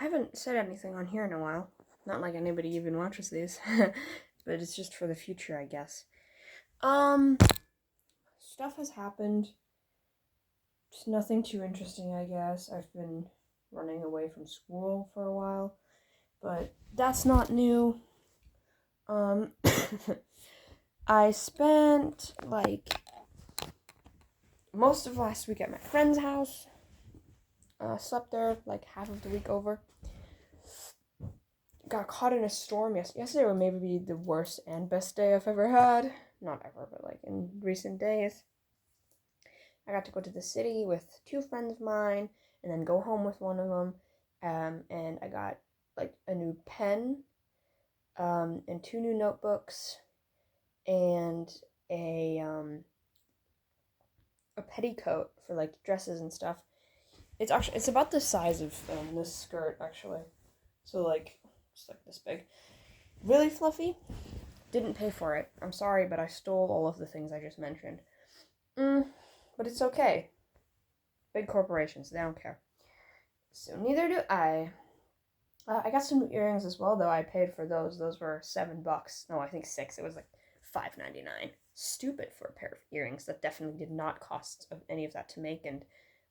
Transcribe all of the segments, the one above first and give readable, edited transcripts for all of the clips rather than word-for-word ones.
I haven't said anything on here in a while. Not like anybody even watches these, but it's just for the future, I guess. Um, Stuff has happened. Just nothing too interesting, I guess. I've been running away from school for a while, but that's not new. Um, I spent like most of last week at my friend's house. Slept there like half of the week over. Got caught in a storm yesterday would maybe be the worst and best day I've ever had. Not ever, but like in recent days. I got to go to the city with two friends of mine and then go home with one of them. And I got like a new pen, and two new notebooks and a petticoat for like dresses and stuff. It's about the size of this skirt actually. So like it's like this big. Really fluffy. Didn't pay for it. I'm sorry, but I stole all of the things I just mentioned. But it's okay. Big corporations, they don't care. So neither do I. I got some new earrings as well, though. I paid for those. Those were $7. No, I think 6. It was like $5.99. Stupid for a pair of earrings that definitely did not cost any of that to make and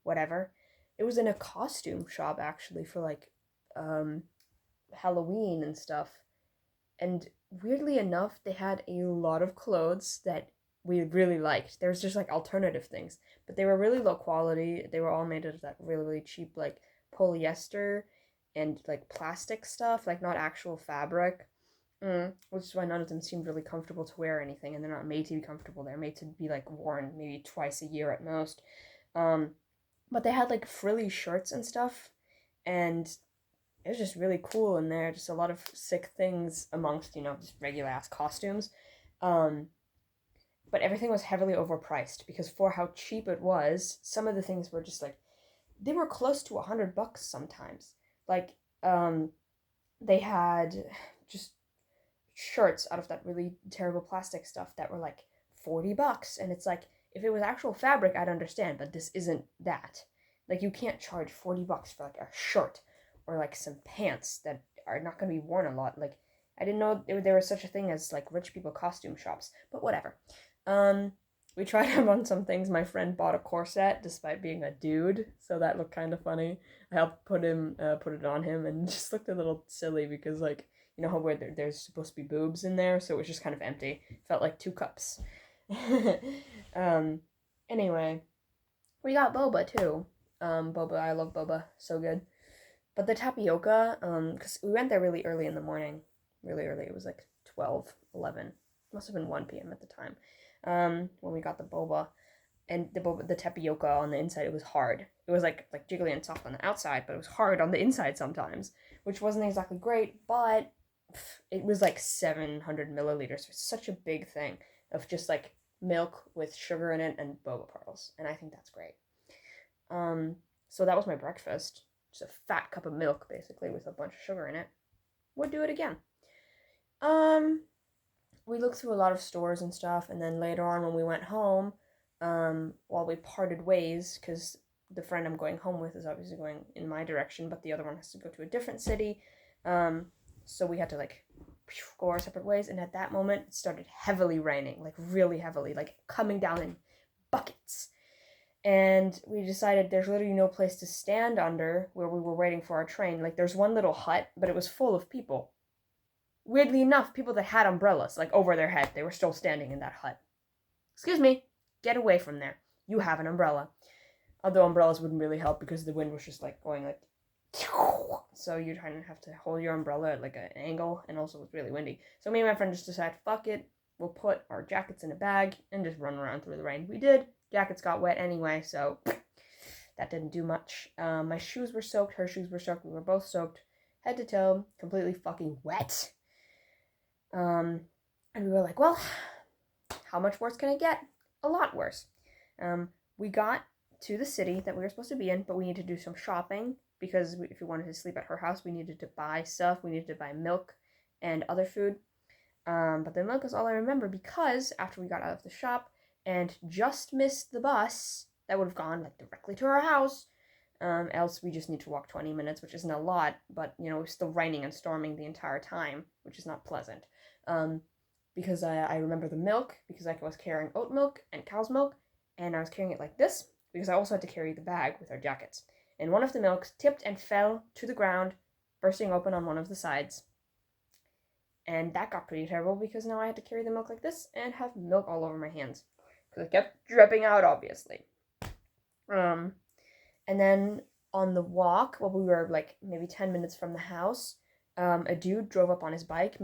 whatever. It was in a costume shop actually for like Halloween and stuff. And weirdly enough, they had a lot of clothes that we really liked. There was just like alternative things, but they were really low quality. They were all made out of that really, really cheap like polyester and like plastic stuff, like not actual fabric. Which is why none of them seemed really comfortable to wear or anything, and they're not made to be comfortable. They're made to be like worn maybe twice a year at most. Um, but they had like frilly shirts and stuff, and it was just really cool in there. Just a lot of sick things amongst, just regular ass costumes. Um, but everything was heavily overpriced because for how cheap it was, some of the things were just like, they were close to $100 sometimes. Like, they had just shirts out of that really terrible plastic stuff that were like $40. And it's like, if it was actual fabric, I'd understand, but this isn't that. Like, you can't charge $40 for like a shirt or like some pants that are not going to be worn a lot. Like, I didn't know there was such a thing as like rich people costume shops, but whatever. Um, we tried them on some things. My friend bought a corset despite being a dude, so that looked kind of funny. I helped put it on him, and just looked a little silly because like how where there's supposed to be boobs in there, so it was just kind of empty. Felt like two cups. um, Anyway, we got boba too. Boba, I love boba, so good. But the tapioca, because we went there really early in the morning, really early. It was like 12, 11. Must have been 1 p.m. at the time. When we got the boba, and the tapioca on the inside, it was hard. It was like jiggly and soft on the outside, but it was hard on the inside sometimes, which wasn't exactly great. But it was like 700 milliliters. It's such a big thing of just like milk with sugar in it and boba pearls, and I think that's great. So that was my breakfast. Just a fat cup of milk, basically, with a bunch of sugar in it. Would do it again. Um, we looked through a lot of stores and stuff, and then later on when we went home, while we parted ways, because the friend I'm going home with is obviously going in my direction, but the other one has to go to a different city. So we had to like go our separate ways, and at that moment it started heavily raining, like really heavily, like coming down in buckets. And we decided there's literally no place to stand under where we were waiting for our train. Like, there's one little hut, but it was full of people. Weirdly enough, people that had umbrellas, like, over their head, they were still standing in that hut. Excuse me, get away from there. You have an umbrella. Although umbrellas wouldn't really help because the wind was just, like, going, like, so you'd kind of have to hold your umbrella at, like, an angle, and also it was really windy. So me and my friend just decided, fuck it, we'll put our jackets in a bag and just run around through the rain. We did. Jackets got wet anyway, so that didn't do much. My shoes were soaked, her shoes were soaked, we were both soaked, head to toe, completely fucking wet. And we were like, well, how much worse can it get? A lot worse. We got to the city that we were supposed to be in, but we needed to do some shopping because if we wanted to sleep at her house, we needed to buy stuff. We needed to buy milk and other food. But the milk is all I remember because after we got out of the shop and just missed the bus that would have gone like directly to our house, Else we just need to walk 20 minutes, which isn't a lot, but, you know, it's still raining and storming the entire time, which is not pleasant. Because I remember the milk, because I was carrying oat milk and cow's milk, and I was carrying it like this, because I also had to carry the bag with our jackets. And one of the milks tipped and fell to the ground, bursting open on one of the sides. And that got pretty terrible, because now I had to carry the milk like this and have milk all over my hands. Because it kept dripping out, obviously. And then on the walk, while we were like maybe 10 minutes from the house, a dude drove up on his bike,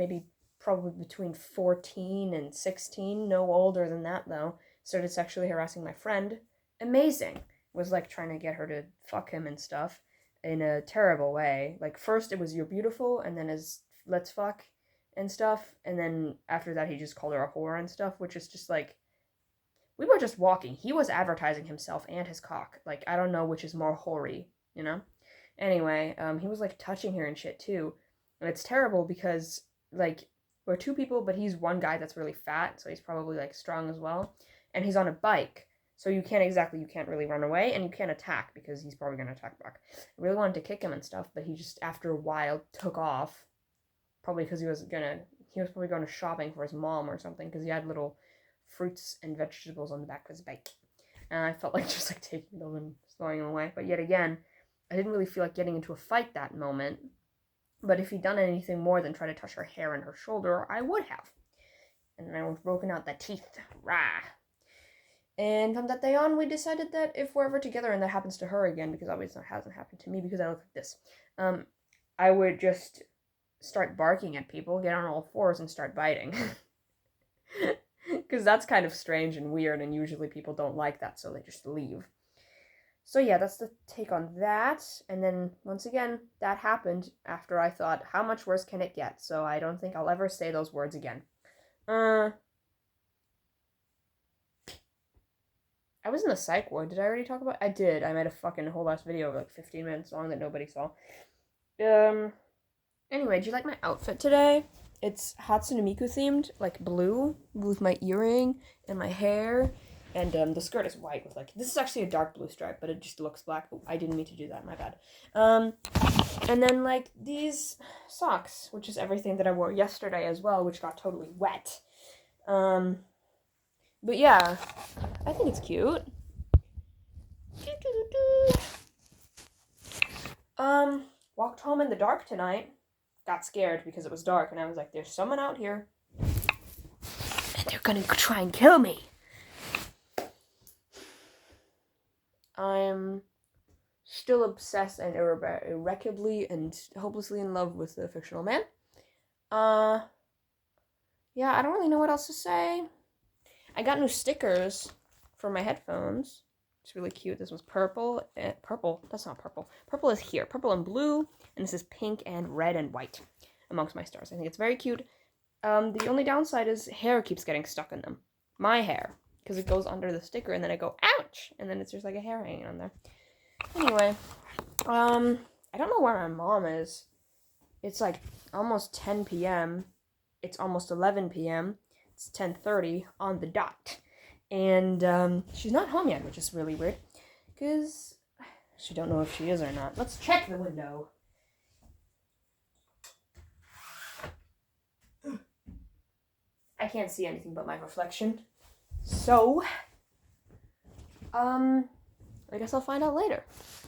probably between 14 and 16, no older than that though, started sexually harassing my friend. Amazing. Was like trying to get her to fuck him and stuff in a terrible way. Like first it was "you're beautiful," and then as "let's fuck" and stuff, and then after that he just called her a whore and stuff, which is just like, we were just walking. He was advertising himself and his cock. Like, I don't know which is more hoary, you know? Anyway, he was, like, touching her and shit, too. And it's terrible because, like, we're two people, but he's one guy that's really fat, so he's probably, like, strong as well. And he's on a bike, so you can't really run away, and you can't attack, because he's probably gonna attack back. I really wanted to kick him and stuff, but he just, after a while, took off. Probably because he was probably going shopping for his mom or something, because he had little fruits and vegetables on the back of his bike. And I felt like just like taking them and throwing them away. But yet again, I didn't really feel like getting into a fight that moment. But if he'd done anything more than try to touch her hair and her shoulder, I would have. And then I was broken out the teeth. Rah. And from that day on, we decided that if we're ever together and that happens to her again, because obviously it hasn't happened to me because I look like this, I would just start barking at people, get on all fours, and start biting. Because that's kind of strange and weird, and usually people don't like that, so they just leave. So yeah, that's the take on that. And then, once again, that happened after I thought, how much worse can it get? So I don't think I'll ever say those words again. I was in the psych ward. Did I already talk about it? I did. I made a fucking whole last video of like 15 minutes long that nobody saw. Anyway, do you like my outfit today? It's Hatsune Miku themed, like blue, with my earring and my hair, and the skirt is white with like, this is actually a dark blue stripe, but it just looks black. Oh, I didn't mean to do that, my bad. And then like these socks, which is everything that I wore yesterday as well, which got totally wet. But yeah, I think it's cute. Walked home in the dark tonight. Got scared because it was dark, and I was like, there's someone out here, and they're gonna try and kill me. I'm still obsessed and irreparably and hopelessly in love with the fictional man. Yeah, I don't really know what else to say. I got new stickers for my headphones. It's really cute. This was purple. Purple. That's not purple. Purple is here. Purple and blue. And this is pink and red and white amongst my stars. I think it's very cute. The only downside is hair keeps getting stuck in them. My hair. Because it goes under the sticker and then I go, ouch! And then it's just like a hair hanging on there. Anyway. I don't know where my mom is. It's like almost 10 p.m. It's almost 11 p.m. It's 10:30 on the dot. And she's not home yet, which is really weird. Because she don't know if she is or not. Let's check the window. I can't see anything but my reflection. So, I guess I'll find out later.